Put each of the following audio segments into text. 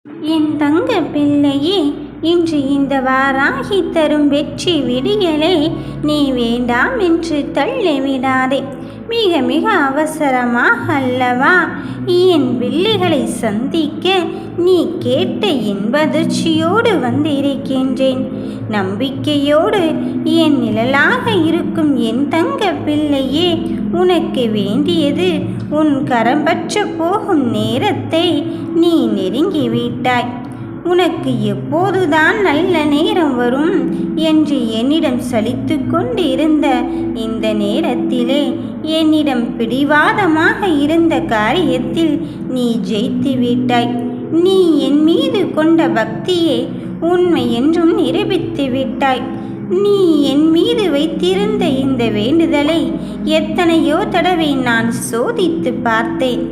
என் தங்க பிள்ளையே, இன்று இந்த வாராகி தரும் வெற்றி விடியலை நீ வேண்டாம் என்று தள்ளிவிடாதே. மிக மிக அவசரமாக அல்லவா என் பிள்ளைகளை சந்திக்க நீ கேட்ட இன்பதிர்ச்சியோடு வந்திருக்கின்றேன். நம்பிக்கையோடு என் நிழலாக இருக்கும் என் தங்க பிள்ளையே, உனக்கு வேண்டியது உன் கரம்பற்ற போகும் நேரத்தை நீ நெருங்கிவிட்டாய். உனக்கு எப்போதுதான் நல்ல நேரம் வரும் என்று என்னிடம் சலித்து கொண்டு இருந்த இந்த நேரத்திலே என்னிடம் பிடிவாதமாக இருந்த காரியத்தில் நீ ஜெயித்து விட்டாய். நீ என் மீது கொண்ட பக்தியை உண்மை என்றும் நிரூபித்து விட்டாய். நீ என் மீது வைத்திருந்த இந்த வேண்டுதலை எத்தனையோ தடவை நான் சோதித்து பார்த்தேன்.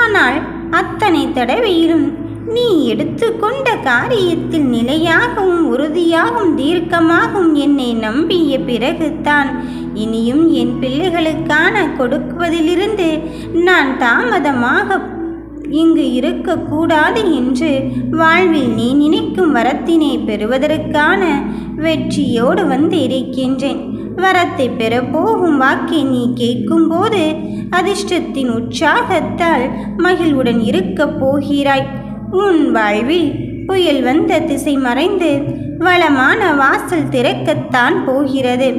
ஆனால் அத்தனை தடவையிலும் நீ எடுத்துக்கொண்ட காரியத்தில் நிலையாகவும் உறுதியாகவும் தீர்க்கமாகவும் என்னை நம்பிய பிறகுதான் இனியும் என் பிள்ளைகளுக்கான கொடுக்குவதிலிருந்து நான் தாமதமாக இங்கு இருக்கக்கூடாது என்று வாழ்வில் நீ நினைக்கும் வரத்தினை பெறுவதற்கான வெற்றியோடு வந்து இருக்கின்றேன். வரத்தை பெறப்போகும் வாக்கை நீ கேட்கும்போது அதிர்ஷ்டத்தின் உற்சாகத்தால் மகிழ்வுடன் இருக்கப் போகிறாய். உன் வாழ்வில் புயல் வந்த திசை மறைந்து வளமான வாசல் திறக்கத்தான் போகிறது.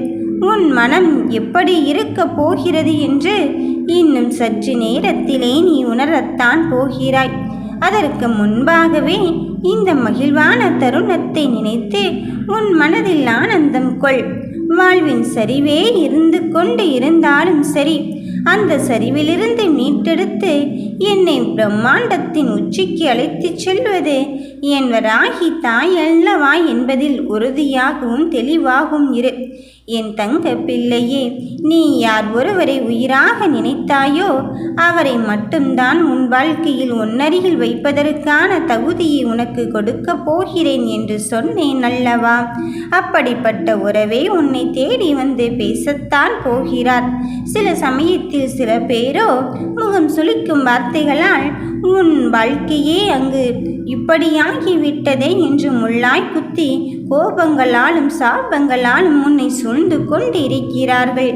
உன் மனம் எப்படி இருக்கப் போகிறது என்று இன்னும் சற்று நேரத்திலே நீ உணரத்தான் போகிறாய். அதற்கு முன்பாகவே இந்த மகிழ்வான தருணத்தை நினைத்து உன் மனதில் ஆனந்தம் கொள். வாழ்வின் சரிவே இருந்து கொண்டு இருந்தாலும் சரி, அந்த சரிவிலிருந்து மீட்டெடுத்து என்னை பிரம்மாண்டத்தின் உச்சிக்கு அழைத்துச் செல்வது என் வராகி தாய் அல்லவா என்பதில் உறுதியாகவும் தெளிவாகவும் இரு. என் தங்க பிள்ளையே, நீ யார் ஒருவரை உயிராக நினைத்தாயோ அவரை மட்டும்தான் உன் வாழ்க்கையில் ஒன்னருகில் வைப்பதற்கான தகுதியை உனக்கு கொடுக்க போகிறேன் என்று சொன்னேன் அல்லவா? அப்படிப்பட்ட உறவே உன்னை தேடி வந்து பேசத்தான் போகிறார். சில சமயத்தில் சில பேரோ முகம் சுளிக்கும் வார்த்தைகளால் உன் வாழ்க்கையே அங்கு இப்படியாகிவிட்டதே என்று முள்ளாய் குத்தி கோபங்களாலும் சாபங்களாலும் உன்னை சூழ்ந்து கொண்டு இருக்கிறார்கள்.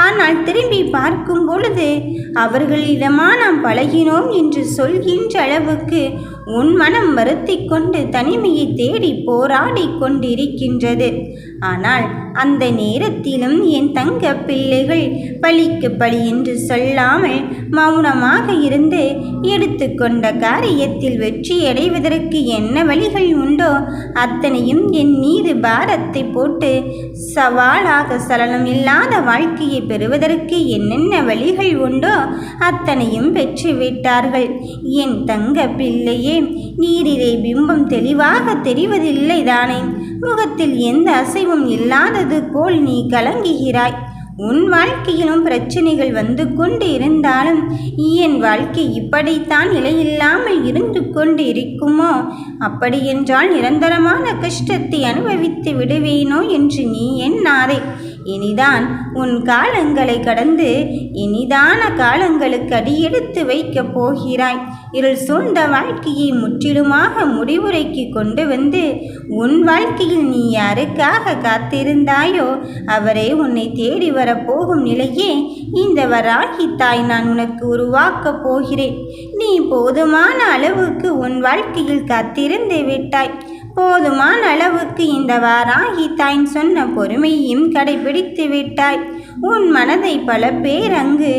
ஆனால் திரும்பி பார்க்கும் பொழுது அவர்களிடமா நாம் பழகினோம் என்று சொல்கின்ற அளவுக்கு உன் மனம் வருத்தி கொண்டு தனிமையை தேடி போராடி கொண்டிருக்கின்றது. ஆனால் அந்த நேரத்திலும் என் தங்க பிள்ளைகள் பழிக்கு பழி என்று சொல்லாமல் மௌனமாக இருந்து எடுத்துக்கொண்ட காரியத்தில் வெற்றி அடைவதற்கு என்ன வழிகள் உண்டோ அத்தனையும் என் மீது பாரத்தை போட்டு சவாலாக சலனம் இல்லாத வாழ்க்கையை பெறுவதற்கு என்னென்ன வழிகள் உண்டோ அத்தனையும் பெற்றுவிட்டார்கள். என் தங்க பிள்ளையே, நீரிலே பிம்பம் தெளிவாக தெரிவதில்லை தானே? முகத்தில் எந்த அசைவும் இல்லாதது போல் நீ கலங்குகிறாய். உன் வாழ்க்கையிலும் பிரச்சனைகள் வந்து கொண்டு இருந்தாலும் என் வாழ்க்கை இப்படித்தான் நிலையில்லாமல் இருந்து கொண்டு இருக்குமோ? அப்படியென்றால் நிரந்தரமான கஷ்டத்தை அனுபவித்து விடுவேனோ என்று நீ எண்ணாதே. இனிதான் உன் காலங்களை கடந்து இனிதான காலங்களுக்கு அடியெடுத்து வைக்கப் போகிறாய். இருள் சூழ்ந்த வாழ்க்கையை முற்றிலுமாக முடிவுரைக்கு கொண்டு வந்து உன் வாழ்க்கையில் நீ யாருக்காக காத்திருந்தாயோ அவரே உன்னை தேடி வரப்போகும் நிலையே இந்த வராகி தாய் நான் உனக்கு உருவாக்கப் போகிறேன். நீ போதுமான அளவுக்கு உன் வாழ்க்கையில் காத்திருந்து விட்டாய். போதுமான அளவுக்கு இந்த வாராகி தாய் சொன்ன பொறுமையும் கடைபிடித்து விட்டாய். உன் மனதை பல பேர் அங்கு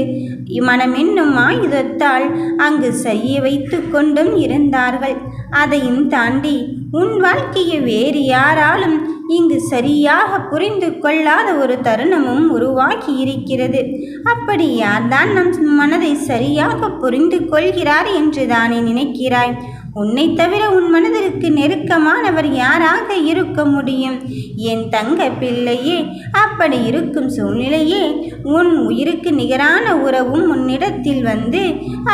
மனமென்னும் ஆயுதத்தால் அங்கு செய்ய வைத்து கொண்டும் இருந்தார்கள். அதையும் தாண்டி உன் வாழ்க்கையை வேறு யாராலும் இங்கு சரியாக புரிந்து கொள்ளாத ஒரு தருணமும் உருவாகி இருக்கிறது. அப்படி யார்தான் நம் மனதை சரியாக புரிந்து கொள்கிறார் என்று தானே நினைக்கிறாய்? உன்னை தவிர உன் மனதிற்கு நெருக்கமானவர் யாராக இருக்க முடியும்? என் தங்க பிள்ளையே, அப்படி இருக்கும் சூழ்நிலையே உன் உயிருக்கு நிகரான உறவும் உன்னிடத்தில் வந்து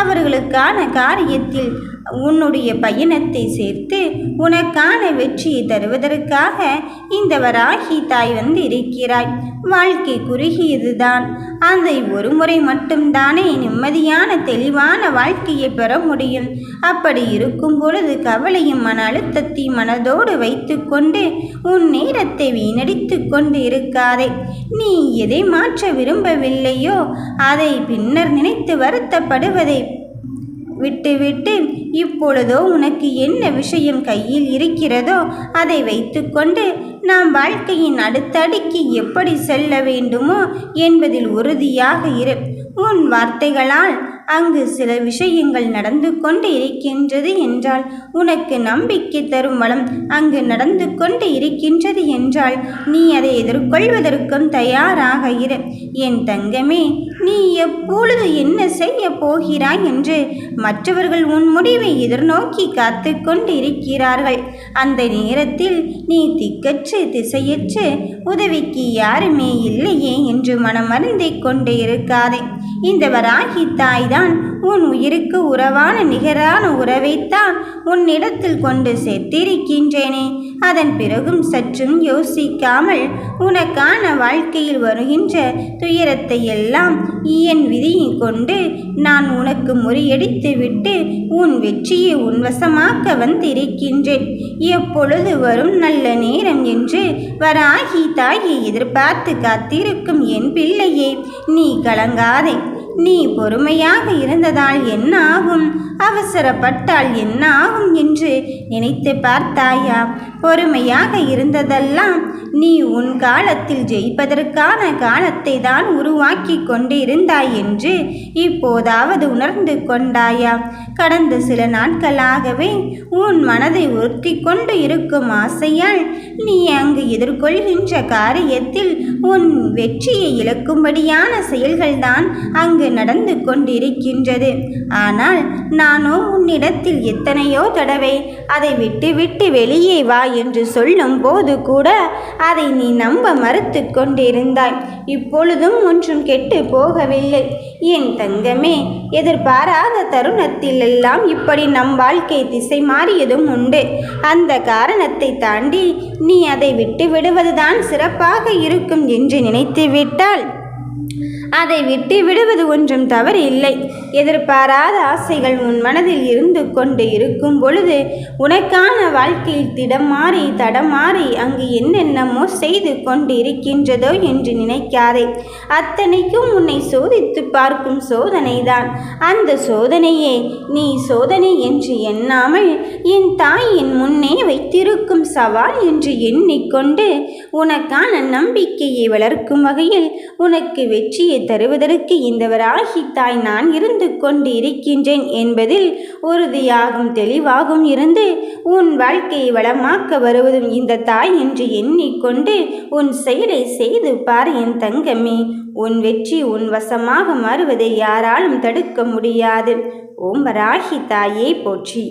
அவர்களுக்கான காரியத்தில் உன்னுடைய பயணத்தை சேர்த்து உனக்கான வெற்றியை தருவதற்காக இந்த வராகி தாய் வந்து இருக்கிறாய். வாழ்க்கை குறுகியதுதான். அதை ஒரு முறை மட்டும்தானே நிம்மதியான தெளிவான வாழ்க்கையை பெற முடியும். அப்படி இருக்கும் பொழுது கவலையும் மன அழுத்தத்தையும் மனதோடு வைத்து கொண்டு உன் நேரத்தை வீணடித்து கொண்டு இருக்காதே. நீ எதை மாற்ற விரும்பவில்லையோ அதை பின்னர் நினைத்து வருத்தப்படுவதை விட்டுவிட்டு இப்பொழுதோ உனக்கு என்ன விஷயம் கையில் இருக்கிறதோ அதை வைத்துக்கொண்டு நாம் வாழ்க்கையின் அடுத்தடிக்கு எப்படி செல்ல வேண்டுமோ என்பதில் உறுதியாக இரு. உன் வார்த்தைகளால் அங்கு சில விஷயங்கள் நடந்து கொண்டு இருக்கின்றது என்றால், உனக்கு நம்பிக்கை தரும் வளம் அங்கு நடந்து கொண்டு இருக்கின்றது என்றால், நீ அதை எதிர்கொள்வதற்கும் தயாராக இரு. என் தங்கமே, நீ எப்பொழுது என்ன செய்ய போகிறாய் என்று மற்றவர்கள் உன் முடிவை எதிர்நோக்கி காத்து கொண்டு இருக்கிறார்கள். அந்த நேரத்தில் நீ திக்கற்று திசையற்று உதவிக்கு யாருமே இல்லையே என்று மனமருந்தை கொண்டு இருக்காதே. இந்த வராகி தாய்தான் உன் உயிருக்கு உறவான நிகரான உறவைத்தான் உன்னிடத்தில் கொண்டு சேர்த்திருக்கின்றேனே. அதன் பிறகும் சற்றும் யோசிக்காமல் உனக்கான வாழ்க்கையில் வருகின்ற துயரத்தை எல்லாம் என் விதியை கொண்டு நான் உனக்கு முறியடித்து விட்டு உன் வெற்றியை உன்வசமாக்க வந்திருக்கின்றேன். எப்பொழுது வரும் நல்ல நேரம் என்று வராகி தாயை எதிர்பார்த்து காத்திருக்கும் என் பிள்ளையே, நீ கலங்காதே. நீ பொறுமையாக இருந்ததால் என்ன ஆகும், அவசரப்பட்டால் என்ன ஆகும் என்று நினைத்து பார்த்தாயா? பொறுமையாக இருந்ததெல்லாம் நீ உன் காலத்தில் ஜெயிப்பதற்கான காலத்தை தான் உருவாக்கி கொண்டு இருந்தாய் என்று இப்போதாவது உணர்ந்து கொண்டாயா? கடந்த சில நாட்களாகவே உன் மனதை உறுத்தி கொண்டு இருக்கும் ஆசையால் நீ அங்கு எதிர்கொள்கின்ற காரியத்தில் உன் வெற்றியை இழக்கும்படியான செயல்கள்தான் அங்கு நடந்து கொண்டிருக்கின்றது. ஆனால் நானோ உன்னிடத்தில் எத்தனையோ தடவை அதை விட்டு வெளியே வா என்று சொல்லும் போது கூட அதை நீ நம்ப மறுத்து கொண்டிருந்தாய். இப்பொழுதும் ஒன்றும் கெட்டு போகவில்லை என் தங்கமே. எதிர்பாராத தருணத்தில் எல்லாம் இப்படி நம் வாழ்க்கை திசை மாறியதும் உண்டு. அந்த காரணத்தை தாண்டி நீ அதை விட்டு விடுவதுதான் சிறப்பாக இருக்கும் என்று நினைத்து விட்டால் அதை விட்டு விடுவது ஒன்றும் தவறு இல்லை. எதிர்பாராத ஆசைகள் உன் மனதில் இருந்து கொண்டு இருக்கும் பொழுது உனக்கான வாழ்க்கையில் திடமாறி தடமாறி அங்கு என்னென்னமோ செய்து கொண்டு இருக்கின்றதோ என்று நினைக்காதே. அத்தனைக்கும் உன்னை சோதித்து பார்க்கும் சோதனைதான். அந்த சோதனையே நீ சோதனை என்று எண்ணாமல் என் தாயின் முன்னே வைத்திருக்கும் சவால் என்று எண்ணிக்கொண்டு உனக்கான நம்பிக்கையை வளர்க்கும் வகையில் உனக்கு வெற்றியை தருவதற்கு இந்த வராகி தாய் நான் இருந்து கொண்டு இருக்கின்றேன் என்பதில் உறுதியாகும் தெளிவாகும் இருந்து உன் வாழ்க்கையை வளமாக்க வருவதும் இந்த தாய் என்று எண்ணிக்கொண்டு உன் செயலை செய்து பார் என் தங்கமே. உன் வெற்றி உன் வசமாக மாறுவதை யாராலும் தடுக்க முடியாது. ஓம் வராகி தாயே போற்றி.